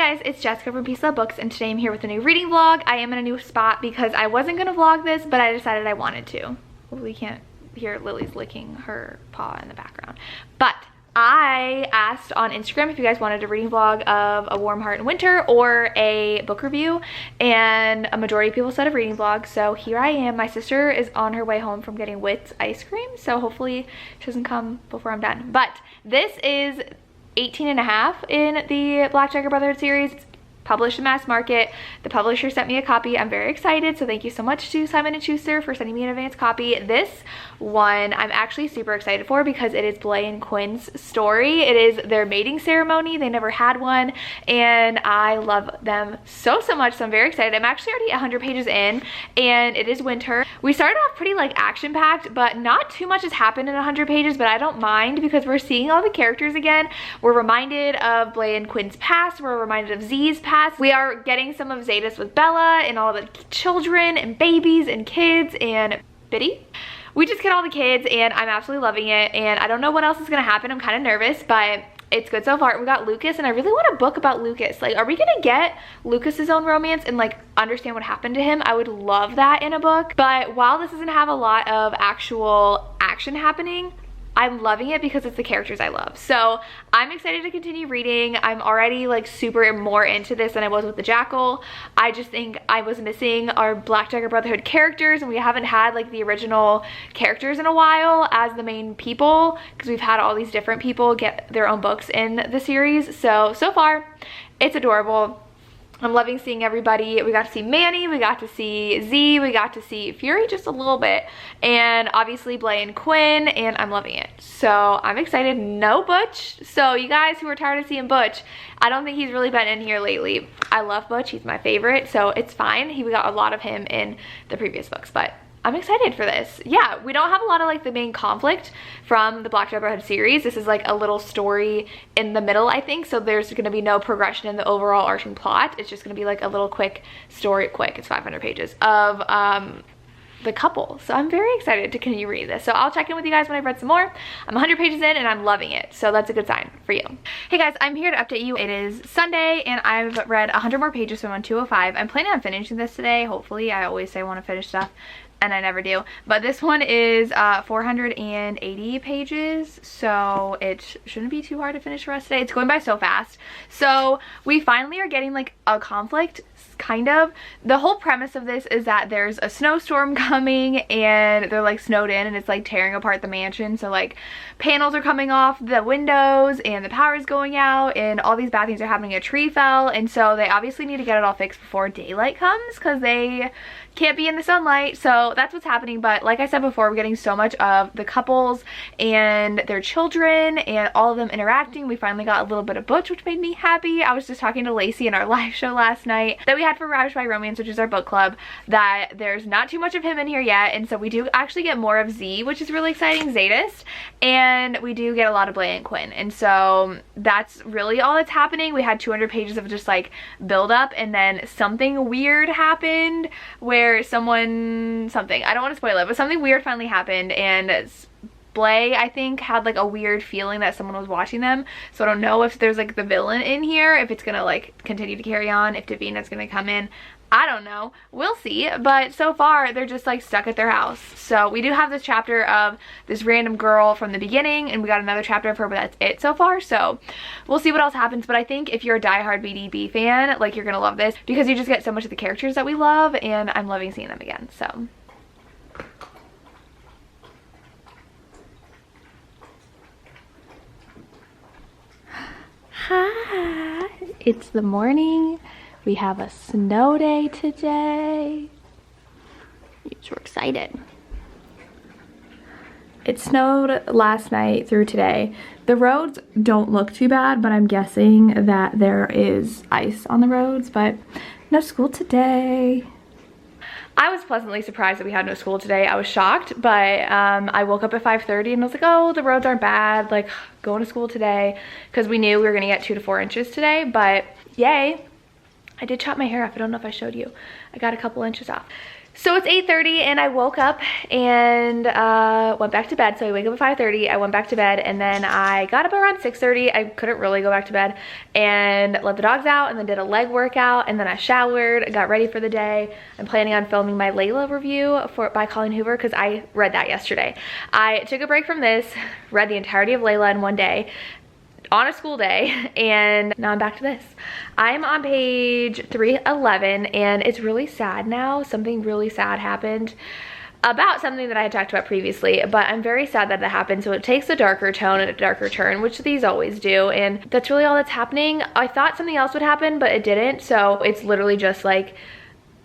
guys, it's Jessica from Peace Love Books, and today I'm here with a new reading vlog. I am in a new spot because I wasn't gonna vlog this, but I decided I wanted to. Well, we can't hear Lily's licking her paw in the background. But I asked on Instagram if you guys wanted a reading vlog of A Warm Heart in Winter or a book review, and a majority of people said a reading vlog, so here I am. My sister is on her way home from getting Wits ice cream, so hopefully she doesn't come before I'm done. But this is 18.5 in the Black Dagger Brotherhood series. It's published in mass market. The publisher sent me a copy. I'm very excited, so thank you so much to Simon & Schuster for sending me an advance copy. This one I'm actually super excited for because it is Blay and Quinn's story. It is their mating ceremony. They never had one, and I love them so much, so I'm very excited. I'm actually already 100 pages in, and it is winter. We started off pretty like action-packed, but not too much has happened in 100 pages, but I don't mind because we're seeing all the characters again. We're reminded of Blay and Quinn's past. We're reminded of Z's past. We are getting some of Zeta's with Bella and all the children and babies and kids and Biddy. We just get all the kids, and I'm absolutely loving it, and I don't know what else is gonna happen. I'm kind of nervous, but it's good so far. We got Lucas, and I really want a book about Lucas. Like, are we gonna get Lucas's own romance and like understand what happened to him? I would love that in a book. But while this doesn't have a lot of actual action happening, I'm loving it because it's the characters I love. So I'm excited to continue reading. I'm already like super more into this than I was with the Jackal. I just think I was missing our Black Dagger Brotherhood characters, and we haven't had like the original characters in a while as the main people, because we've had all these different people get their own books in the series. So far it's adorable. I'm loving seeing everybody. We got to see Manny, we got to see Z, we got to see Fury just a little bit, and obviously Blay and Quinn, and I'm loving it. So I'm excited. No Butch. So you guys who are tired of seeing Butch, I don't think he's really been in here lately. I love Butch. He's my favorite, so it's fine. We got a lot of him in the previous books, but I'm excited for this. Yeah, we don't have a lot of like the main conflict from the Black Dagger Brotherhood series. This is like a little story in the middle, I think, so there's gonna be no progression in the overall arching plot. It's just gonna be like a little quick story, it's 500 pages of the couple. So I'm very excited to continue reading this. So I'll check in with you guys when I've read some more. I'm 100 pages in and I'm loving it, so that's a good sign for you. Hey guys, I'm here to update you. It is Sunday and I've read 100 more pages, so I'm on 205. I'm planning on finishing this today, hopefully. I always say I want to finish stuff, and I never do. But this one is 480 pages, so it shouldn't be too hard to finish the rest today. It's going by so fast. So we finally are getting like a conflict, kind of. The whole premise of this is that there's a snowstorm coming, and they're like snowed in, and it's like tearing apart the mansion. So like panels are coming off the windows, and the power is going out, and all these bad things are happening. A tree fell, and so they obviously need to get it all fixed before daylight comes because they can't be in the sunlight. So that's what's happening. But like I said before, we're getting so much of the couples and their children and all of them interacting. We finally got a little bit of Butch, which made me happy. I was just talking to Lacey in our live show last night that we had for Ravaged by Romance, which is our book club, that there's not too much of him in here yet, and so we do actually get more of Z, which is really exciting, Zadist, and we do get a lot of Blay and Quinn, and so that's really all that's happening. We had 200 pages of just like build up, and then something weird happened where I don't want to spoil it, but something weird finally happened, and Blay, I think, had like a weird feeling that someone was watching them. So I don't know if there's like the villain in here, if it's gonna like continue to carry on, if Davina's gonna come in. I don't know. We'll see. But so far, they're just like stuck at their house. So we do have this chapter of this random girl from the beginning, and we got another chapter of her, but that's it so far. So we'll see what else happens. But I think if you're a diehard BDB fan, like, you're gonna love this because you just get so much of the characters that we love, and I'm loving seeing them again. So hi, it's the morning. We have a snow day today. We're excited. It snowed last night through today. The roads don't look too bad, but I'm guessing that there is ice on the roads, but no school today. I was pleasantly surprised that we had no school today. I was shocked, but I woke up at 5:30 and I was like, oh, the roads aren't bad, like going to school today, because we knew we were gonna get 2 to 4 inches today, but yay. I did chop my hair off. I don't know if I showed you. I got a couple inches off. So it's 8:30 and I woke up and went back to bed. So I wake up at 5:30, I went back to bed, and then I got up around 6:30. I couldn't really go back to bed, and let the dogs out and then did a leg workout, and then I showered, got ready for the day. I'm planning on filming my Layla review by Colleen Hoover because I read that yesterday. I took a break from this, read the entirety of Layla in one day on a school day, and now I'm back to this. I'm on page 311 and it's really sad now. Something really sad happened about something that I had talked about previously, but I'm very sad that that happened. So it takes a darker tone and a darker turn, which these always do, and that's really all that's happening. I thought something else would happen, but it didn't. So it's literally just like,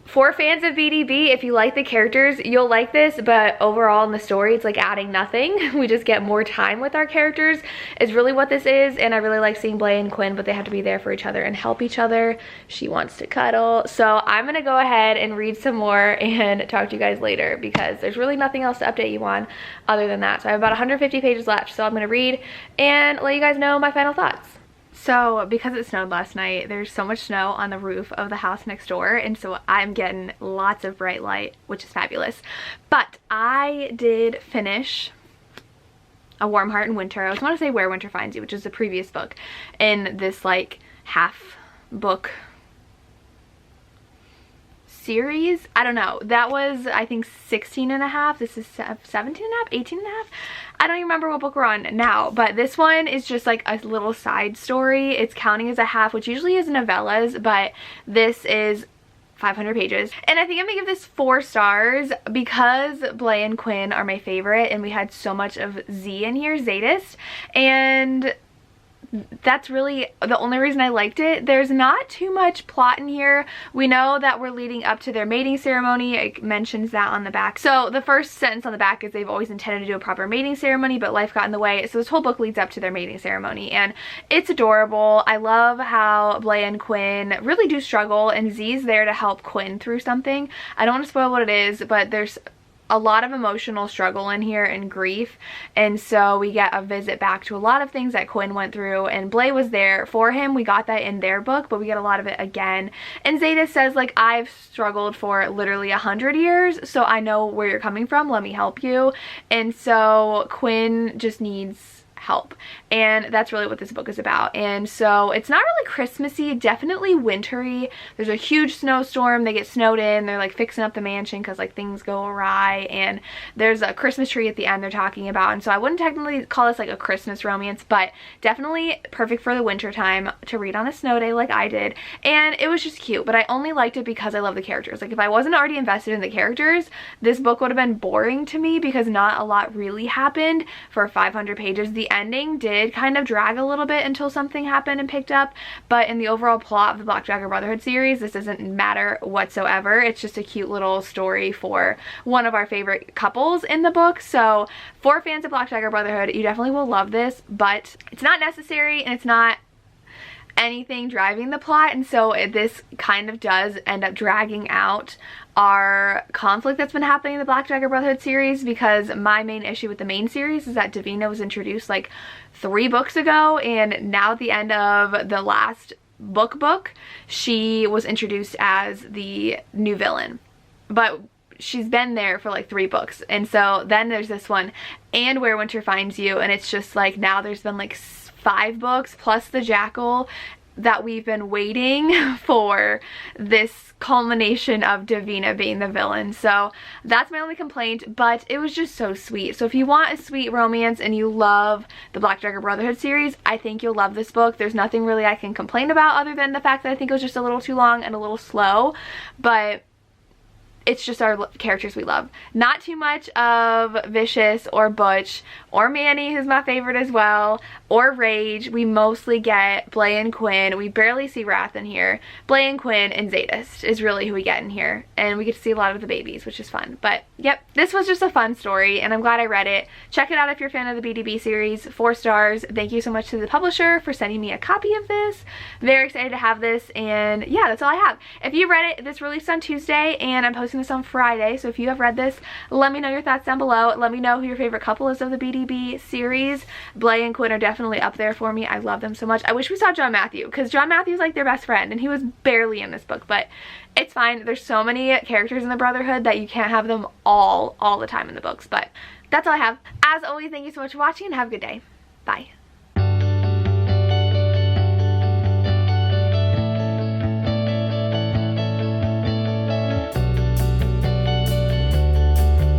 for fans of BDB, if you like the characters, you'll like this, but overall in the story, it's like adding nothing. We just get more time with our characters is really what this is, and I really like seeing Blay and Quinn, but they have to be there for each other and help each other. She wants to cuddle. So I'm gonna go ahead and read some more and talk to you guys later because there's really nothing else to update you on other than that. So I have about 150 pages left, so I'm gonna read and let you guys know my final thoughts. So because it snowed last night, there's so much snow on the roof of the house next door, and so I'm getting lots of bright light, which is fabulous. But I did finish A Warm Heart in Winter. I was going to say Where Winter Finds You, which is the previous book in this like half book series. I don't know. That was, I think, 16 and a half. This is 17 and a half, 18 and a half. I don't even remember what book we're on now, but this one is just like a little side story. It's counting as a half, which usually is novellas, but this is 500 pages. And I think I'm gonna give this 4 stars because Blay and Quinn are my favorite, and we had so much of Z in here, Zadist, and that's really the only reason I liked it. There's not too much plot in here. We know that we're leading up to their mating ceremony. It mentions that on the back. So the first sentence on the back is they've always intended to do a proper mating ceremony, but life got in the way. So this whole book leads up to their mating ceremony, and it's adorable. I love how Blay and Quinn really do struggle, and Z's there to help Quinn through something. I don't want to spoil what it is, but there's a lot of emotional struggle in here and grief, and so we get a visit back to a lot of things that Quinn went through, and Blay was there for him. We got that in their book, but we get a lot of it again. And Zeta says, like, I've struggled for literally 100 years, so I know where you're coming from, let me help you. And so Quinn just needs help, and that's really what this book is about. And so it's not really Christmassy, definitely wintry. There's a huge snowstorm, they get snowed in, they're like fixing up the mansion because like things go awry, and there's a Christmas tree at the end they're talking about. And so I wouldn't technically call this like a Christmas romance, but definitely perfect for the winter time to read on a snow day like I did. And it was just cute, but I only liked it because I love the characters. Like if I wasn't already invested in the characters, this book would have been boring to me because not a lot really happened for 500 pages. The ending did kind of drag a little bit until something happened and picked up, but in the overall plot of the Black Dagger Brotherhood series, this doesn't matter whatsoever. It's just a cute little story for one of our favorite couples in the book. So for fans of Black Dagger Brotherhood, you definitely will love this, but it's not necessary and it's not anything driving the plot, and so this kind of does end up dragging out our conflict that's been happening in the Black Dagger Brotherhood series, because my main issue with the main series is that Davina was introduced like 3 books ago, and now at the end of the last book she was introduced as the new villain, but she's been there for like 3 books. And so then there's this one and Where Winter Finds You, and it's just like now there's been like 5 books plus the Jackal that we've been waiting for this culmination of Davina being the villain. So that's my only complaint, but it was just so sweet. So if you want a sweet romance and you love the Black Dagger Brotherhood series, I think you'll love this book. There's nothing really I can complain about other than the fact that I think it was just a little too long and a little slow, but it's just our characters we love. Not too much of Vicious or Butch or Manny, who's my favorite as well, or Rage. We mostly get Blay and Quinn. We barely see Wrath in here. Blay and Quinn and Zadist is really who we get in here, and we get to see a lot of the babies, which is fun. But yep, this was just a fun story, and I'm glad I read it. Check it out if you're a fan of the BDB series. 4 stars. Thank you so much to the publisher for sending me a copy of this. Very excited to have this, and yeah, that's all I have. If you read it, this released on Tuesday, and I'm posting releasing this on Friday, so if you have read this, let me know your thoughts down below. Let me know who your favorite couple is of the BDB series. Blay and Quinn are definitely up there for me. I love them so much. I wish we saw John Matthew, because John Matthew's like their best friend, and he was barely in this book, but it's fine. There's so many characters in the Brotherhood that you can't have them all the time in the books, but that's all I have. As always, thank you so much for watching, and have a good day. Bye.